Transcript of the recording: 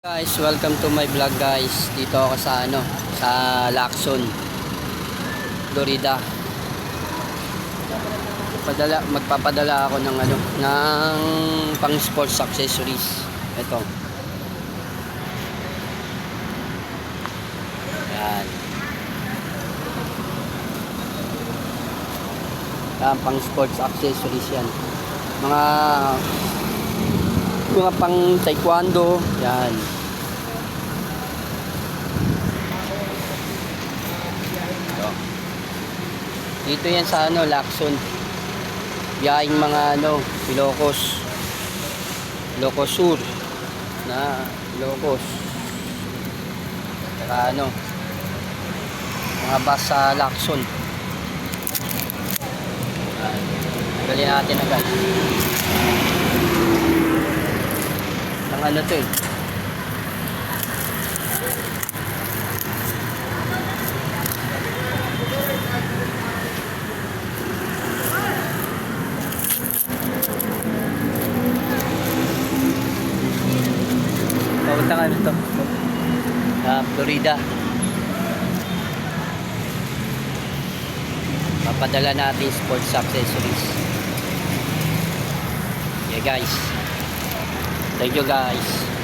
Guys, welcome to my vlog guys. Dito ako sa sa Lacson, Florida. Magpapadala ako ng ng pang sports accessories. Ito. Yan. Yan, pang sports accessories yan. Mga pang taekwondo, yan. Ito. Dito yan sa Lacson. Biyahing mga Ilocos Sur na Ilocos. Saka mga bus sa Lacson. Yan. Gali natin agad. Ang to eh. Papunta nga nito. Florida. Papadala natin sports accessories. Yeah guys. Thank you guys.